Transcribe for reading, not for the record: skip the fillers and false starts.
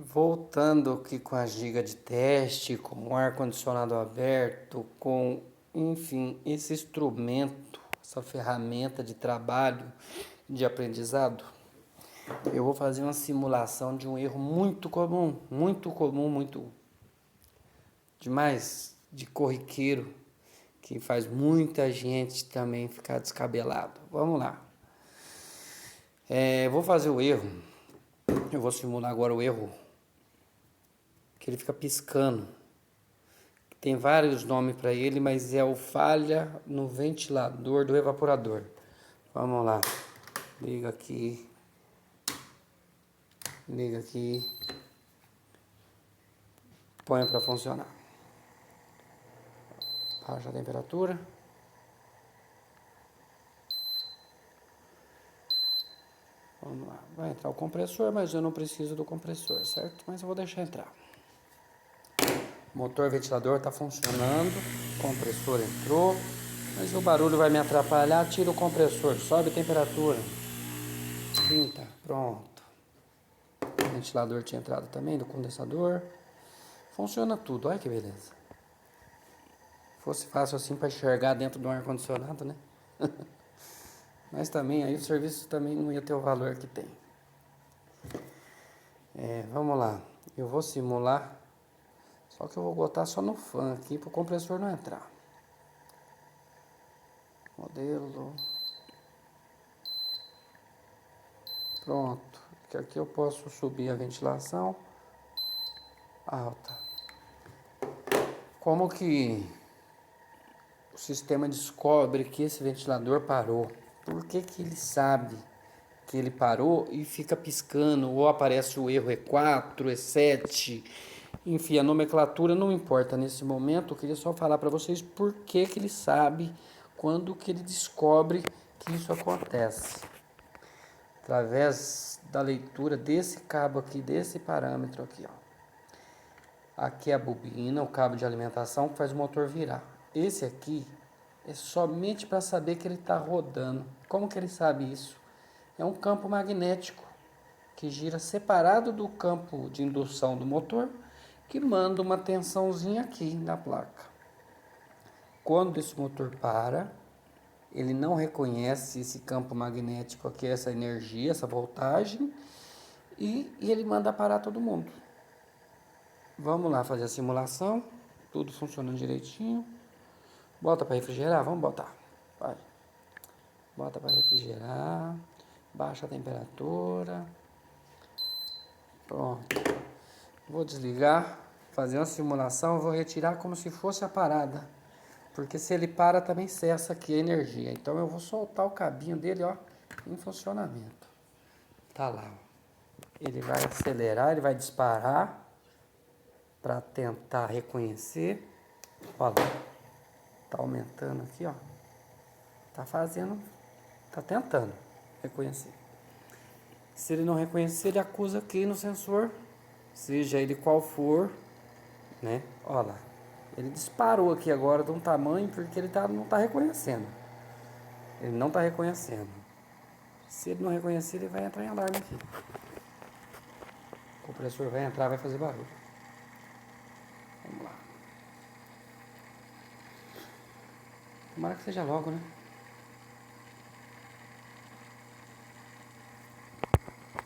Voltando aqui com a giga de teste, com o ar-condicionado aberto, com, enfim, esse instrumento, essa ferramenta de trabalho, de aprendizado, eu vou fazer uma simulação de um erro muito demais, de corriqueiro, que faz muita gente também ficar descabelado. Vamos lá. Vou fazer o erro, eu vou simular agora o erro que ele fica piscando. Tem vários nomes para ele, mas é o falha no ventilador do evaporador. Vamos lá. Liga aqui. Liga aqui. Põe para funcionar. Baixa a temperatura. Vamos lá. Vai entrar o compressor, mas eu não preciso do compressor, certo? Mas eu vou deixar entrar. Motor ventilador está funcionando, compressor entrou, mas o barulho vai me atrapalhar. Tira o compressor, sobe a temperatura. 30, pronto. O ventilador tinha entrado também, do condensador. Funciona tudo, olha que beleza. Fosse fácil assim para enxergar dentro do ar-condicionado, né? Mas também aí o serviço também não ia ter o valor que tem. Vamos lá, eu vou simular. Só que eu vou botar só no fan aqui para o compressor não entrar. Modelo. Pronto. Que aqui eu posso subir a ventilação alta. Como que o sistema descobre que esse ventilador parou? Por que que ele sabe que ele parou e fica piscando? Ou aparece o erro E4, E7... Enfim, a nomenclatura não importa nesse momento. Eu queria só falar para vocês por que que ele sabe, quando que ele descobre que isso acontece. Através da leitura desse cabo aqui, desse parâmetro aqui, ó. Aqui é a bobina, o cabo de alimentação que faz o motor virar. Esse aqui é somente para saber que ele está rodando. Como que ele sabe isso? É um campo magnético que gira separado do campo de indução do motor, que manda uma tensãozinha aqui na placa. Quando esse motor para, ele não reconhece esse campo magnético aqui, essa energia, essa voltagem, e ele manda parar todo mundo. Vamos lá fazer a simulação, tudo funcionando direitinho. Bota para refrigerar, vamos botar. Vai. Bota para refrigerar, baixa a temperatura. Pronto. Vou desligar, fazer uma simulação, vou retirar como se fosse a parada. Porque se ele para, também cessa aqui a energia. Então eu vou soltar o cabinho dele, ó, em funcionamento. Tá lá, ó. Ele vai acelerar, ele vai disparar para tentar reconhecer. Olha lá. Tá aumentando aqui, ó. Tá fazendo, tá tentando reconhecer. Se ele não reconhecer, ele acusa aqui no sensor, seja ele qual for, né? Olha lá. Ele disparou aqui agora de um tamanho porque ele não está reconhecendo. Ele não está reconhecendo. Se ele não reconhecer, ele vai entrar em alarme aqui. O compressor vai entrar, vai fazer barulho. Vamos lá. Tomara que seja logo, né?